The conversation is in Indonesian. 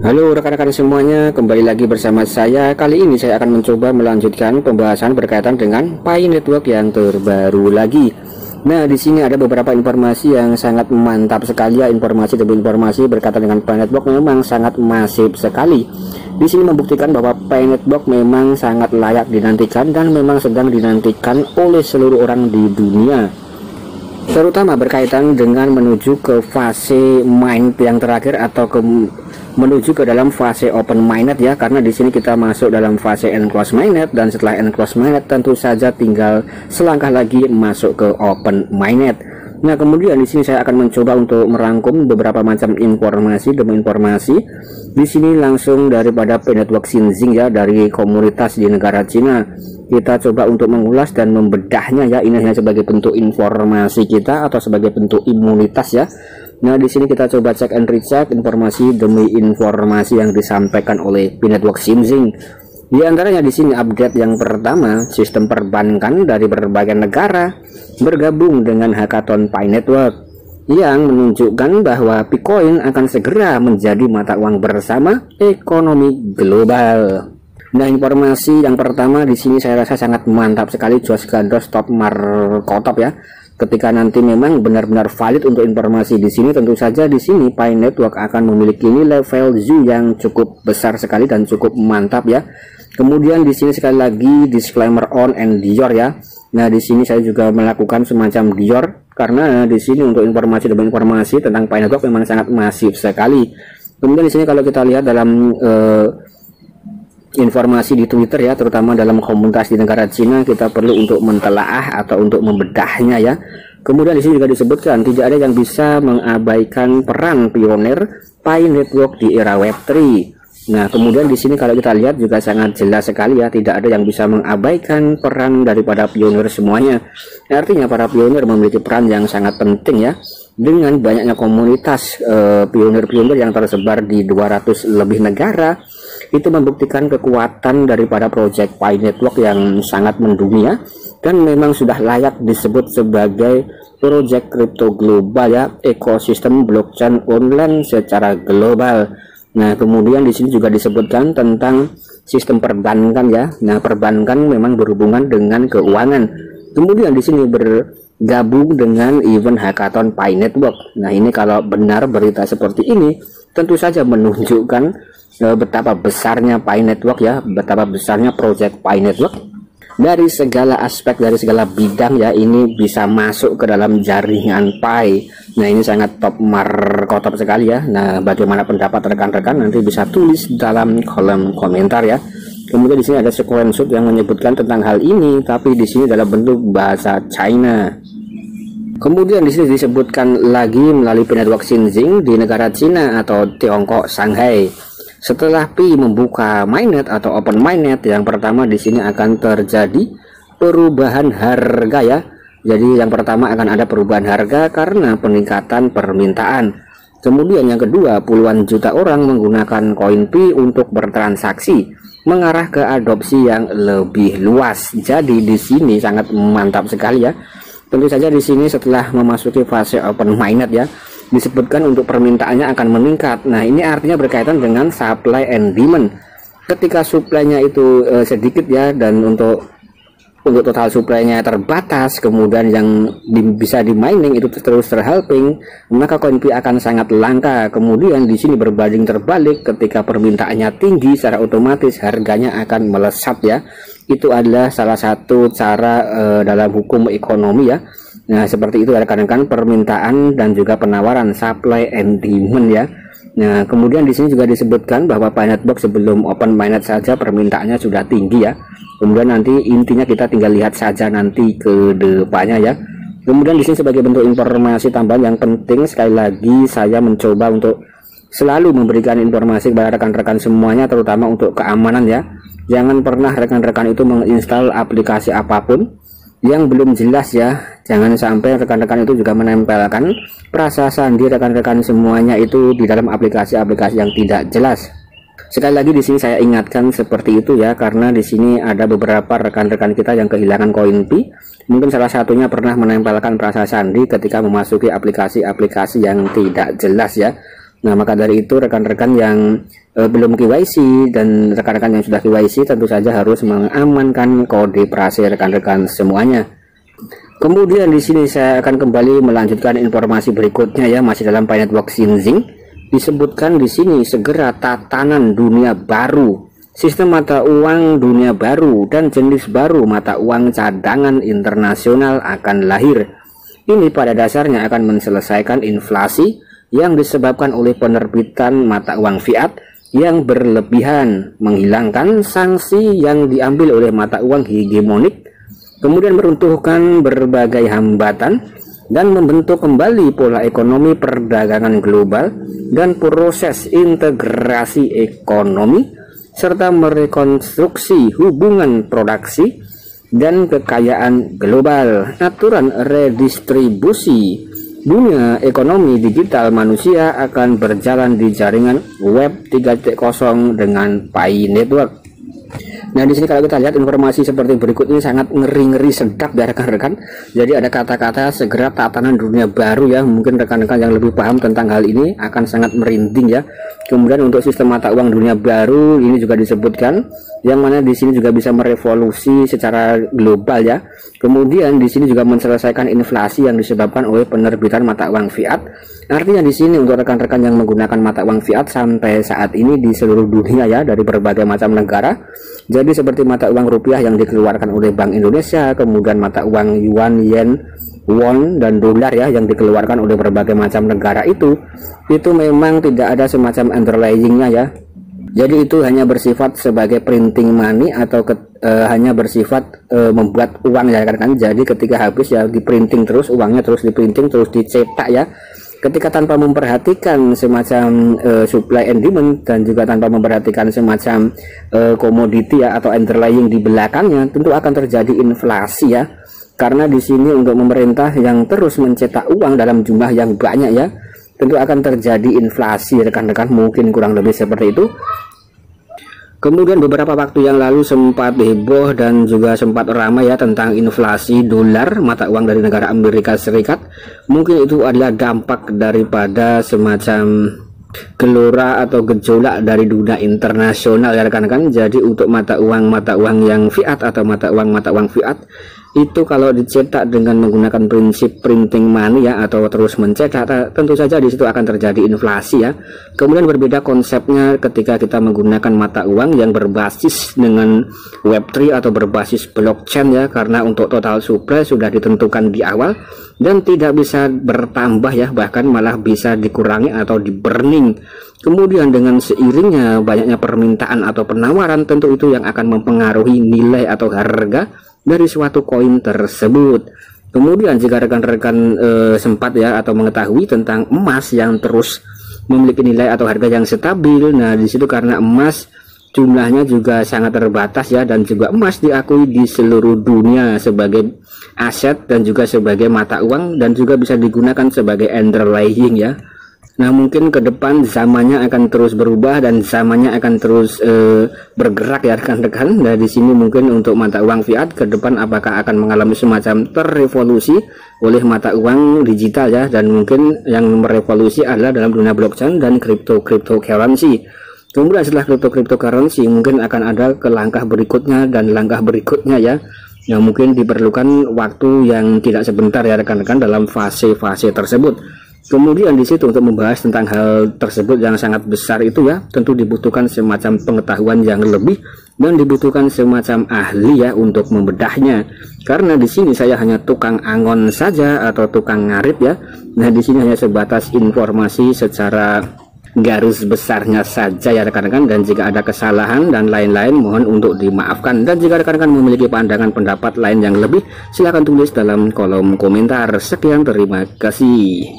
Halo rekan-rekan semuanya, kembali lagi bersama saya. Kali ini saya akan mencoba melanjutkan pembahasan berkaitan dengan Pi Network yang terbaru lagi. Nah, di sini ada beberapa informasi yang sangat mantap sekali ya, informasi demi informasi berkaitan dengan Pi Network memang sangat masif sekali. Di sini membuktikan bahwa Pi Network memang sangat layak dinantikan dan memang sedang dinantikan oleh seluruh orang di dunia. Terutama berkaitan dengan menuju ke fase mainnet yang terakhir atau menuju ke dalam fase open mainnet ya, karena di sini kita masuk dalam fase enclosed mainnet dan setelah enclosed mainnet tentu saja tinggal selangkah lagi masuk ke open mainnet. Nah, kemudian di sini saya akan mencoba untuk merangkum beberapa macam informasi demi informasi. Di sini langsung daripada Pi Network Xinjiang ya, dari komunitas di negara Cina. Kita coba untuk mengulas dan membedahnya ya, ini hanya sebagai bentuk informasi kita atau sebagai bentuk imunitas ya. Nah, di sini kita coba cek and recheck informasi demi informasi yang disampaikan oleh Pi Network Xinjiang. Di antaranya di sini update yang pertama, sistem perbankan dari berbagai negara bergabung dengan hackathon Pi Network yang menunjukkan bahwa Bitcoin akan segera menjadi mata uang bersama ekonomi global. Nah, informasi yang pertama di sini saya rasa sangat mantap sekali, Jos Gandos Top Markotop ya. Ketika nanti memang benar-benar valid untuk informasi di sini, tentu saja di sini Pi Network akan memiliki nilai value yang cukup besar sekali dan cukup mantap ya. Kemudian di sini sekali lagi disclaimer on and Dior ya. Nah, di sini saya juga melakukan semacam Dior karena di sini untuk informasi demi informasi tentang Pi Network memang sangat masif sekali. Kemudian di sini kalau kita lihat dalam informasi di Twitter ya, terutama dalam komunitas di negara Cina, kita perlu untuk mentelaah atau untuk membedahnya ya. Kemudian di sini juga disebutkan tidak ada yang bisa mengabaikan peran pionir Pi Network di era Web3. Nah, kemudian di sini kalau kita lihat juga sangat jelas sekali ya, tidak ada yang bisa mengabaikan peran daripada pionir semuanya. Artinya para pionir memiliki peran yang sangat penting ya. Dengan banyaknya komunitas pionir-pionir yang tersebar di 200 lebih negara, itu membuktikan kekuatan daripada project Pi Network yang sangat mendunia dan memang sudah layak disebut sebagai project kripto global ya, ekosistem blockchain online secara global. Nah, kemudian di sini juga disebutkan tentang sistem perbankan ya. Nah, perbankan memang berhubungan dengan keuangan. Kemudian di sini bergabung dengan event hackathon Pi Network. Nah, ini kalau benar berita seperti ini, tentu saja menunjukkan betapa besarnya Pi Network ya, betapa besarnya project Pi Network. Dari segala aspek, dari segala bidang ya, ini bisa masuk ke dalam jaringan Pi. Nah, ini sangat top markotop sekali ya. Nah, bagaimana pendapat rekan-rekan nanti bisa tulis dalam kolom komentar ya. Kemudian di sini ada screenshot yang menyebutkan tentang hal ini, tapi di sini dalam bentuk bahasa China. Kemudian di sini disebutkan lagi melalui Pi Network Xinjiang di negara Cina atau Tiongkok Shanghai. Setelah Pi membuka mainnet atau open mainnet, yang pertama di sini akan terjadi perubahan harga ya. Jadi yang pertama akan ada perubahan harga karena peningkatan permintaan. Kemudian yang kedua, puluhan juta orang menggunakan koin Pi untuk bertransaksi, mengarah ke adopsi yang lebih luas. Jadi di sini sangat mantap sekali ya. Tentu saja di sini setelah memasuki fase open mainnet ya, disebutkan untuk permintaannya akan meningkat. Nah, ini artinya berkaitan dengan supply and demand. Ketika supply-nya itu sedikit ya, dan untuk total supply-nya terbatas, kemudian yang bisa di mining itu terus terhelping, maka koin Pi akan sangat langka. Kemudian di sini berbanding terbalik, ketika permintaannya tinggi, secara otomatis harganya akan melesat ya. Itu adalah salah satu cara dalam hukum ekonomi ya. Nah, seperti itu rekan-rekan, permintaan dan juga penawaran, supply and demand ya. Nah, kemudian di sini juga disebutkan bahwa Pi Network sebelum open mainnet saja permintaannya sudah tinggi ya. Kemudian nanti intinya kita tinggal lihat saja nanti ke depannya ya. Kemudian di sini sebagai bentuk informasi tambahan yang penting, sekali lagi saya mencoba untuk selalu memberikan informasi kepada rekan-rekan semuanya, terutama untuk keamanan ya. Jangan pernah rekan-rekan itu menginstal aplikasi apapun yang belum jelas ya. Jangan sampai rekan-rekan itu juga menempelkan prasasti rekan-rekan semuanya itu di dalam aplikasi-aplikasi yang tidak jelas. Sekali lagi di sini saya ingatkan seperti itu ya, karena di sini ada beberapa rekan-rekan kita yang kehilangan koin Pi. Mungkin salah satunya pernah menempelkan prasasti ketika memasuki aplikasi-aplikasi yang tidak jelas ya. Nah, maka dari itu rekan-rekan yang belum KYC, dan rekan-rekan yang sudah KYC tentu saja harus mengamankan kode prase rekan-rekan semuanya. Kemudian di sini saya akan kembali melanjutkan informasi berikutnya ya, masih dalam Pi Network Xinjiang. Disebutkan di sini segera tatanan dunia baru, sistem mata uang dunia baru dan jenis baru mata uang cadangan internasional akan lahir. Ini pada dasarnya akan menyelesaikan inflasi yang disebabkan oleh penerbitan mata uang fiat yang berlebihan, menghilangkan sanksi yang diambil oleh mata uang hegemonik, kemudian meruntuhkan berbagai hambatan dan membentuk kembali pola ekonomi perdagangan global dan proses integrasi ekonomi, serta merekonstruksi hubungan produksi dan kekayaan global. Aturan redistribusi dunia ekonomi digital manusia akan berjalan di jaringan Web 3.0 dengan Pi Network. Nah, di sini kalau kita lihat informasi seperti berikut ini sangat ngeri-ngeri sedap ya rekan-rekan. Jadi ada kata-kata segera tatanan dunia baru ya. Mungkin rekan-rekan yang lebih paham tentang hal ini akan sangat merinding ya. Kemudian untuk sistem mata uang dunia baru ini juga disebutkan, yang mana di sini juga bisa merevolusi secara global ya. Kemudian di sini juga menyelesaikan inflasi yang disebabkan oleh penerbitan mata uang fiat. Artinya di sini untuk rekan-rekan yang menggunakan mata uang fiat sampai saat ini di seluruh dunia ya, dari berbagai macam negara. Jadi seperti mata uang rupiah yang dikeluarkan oleh Bank Indonesia, kemudian mata uang yuan, yen, won, dan dolar ya yang dikeluarkan oleh berbagai macam negara itu memang tidak ada semacam underlyingnya ya. Jadi itu hanya bersifat sebagai printing money atau hanya bersifat membuat uang ya kan. Jadi ketika habis ya di printing terus, uangnya terus di printing terus dicetak ya. Ketika tanpa memperhatikan semacam supply and demand dan juga tanpa memperhatikan semacam komoditi ya atau underlying di belakangnya, tentu akan terjadi inflasi ya. Karena di sini untuk pemerintah yang terus mencetak uang dalam jumlah yang banyak ya, tentu akan terjadi inflasi rekan-rekan, mungkin kurang lebih seperti itu. Kemudian beberapa waktu yang lalu sempat heboh dan juga sempat ramai ya tentang inflasi dolar, mata uang dari negara Amerika Serikat. Mungkin itu adalah dampak daripada semacam gelora atau gejolak dari dunia internasional ya rekan-rekan. Jadi untuk mata uang yang fiat atau mata uang fiat itu kalau dicetak dengan menggunakan prinsip printing money ya atau terus mencetak, tentu saja di situ akan terjadi inflasi ya. Kemudian berbeda konsepnya ketika kita menggunakan mata uang yang berbasis dengan Web3 atau berbasis blockchain ya, karena untuk total supply sudah ditentukan di awal dan tidak bisa bertambah ya, bahkan malah bisa dikurangi atau di burning. Kemudian dengan seiringnya banyaknya permintaan atau penawaran, tentu itu yang akan mempengaruhi nilai atau harga dari suatu koin tersebut. Kemudian jika rekan-rekan sempat ya atau mengetahui tentang emas yang terus memiliki nilai atau harga yang stabil, nah di situ karena emas jumlahnya juga sangat terbatas ya, dan juga emas diakui di seluruh dunia sebagai aset dan juga sebagai mata uang dan juga bisa digunakan sebagai underlying ya. Nah mungkin ke depan zamannya akan terus berubah dan zamannya akan terus bergerak ya rekan-rekan. Nah di sini mungkin untuk mata uang fiat ke depan apakah akan mengalami semacam terrevolusi oleh mata uang digital ya, dan mungkin yang merevolusi adalah dalam dunia blockchain dan cryptocurrency. Kemudian setelah cryptocurrency mungkin akan ada ke langkah berikutnya dan langkah berikutnya ya, yang mungkin diperlukan waktu yang tidak sebentar ya rekan-rekan dalam fase-fase tersebut. Kemudian di situ untuk membahas tentang hal tersebut yang sangat besar itu ya, tentu dibutuhkan semacam pengetahuan yang lebih dan dibutuhkan semacam ahli ya untuk membedahnya. Karena di sini saya hanya tukang angon saja atau tukang ngarit ya. Nah di sini hanya sebatas informasi secara garis besarnya saja ya rekan-rekan, dan jika ada kesalahan dan lain-lain mohon untuk dimaafkan, dan jika rekan-rekan memiliki pandangan pendapat lain yang lebih silahkan tulis dalam kolom komentar. Sekian, terima kasih.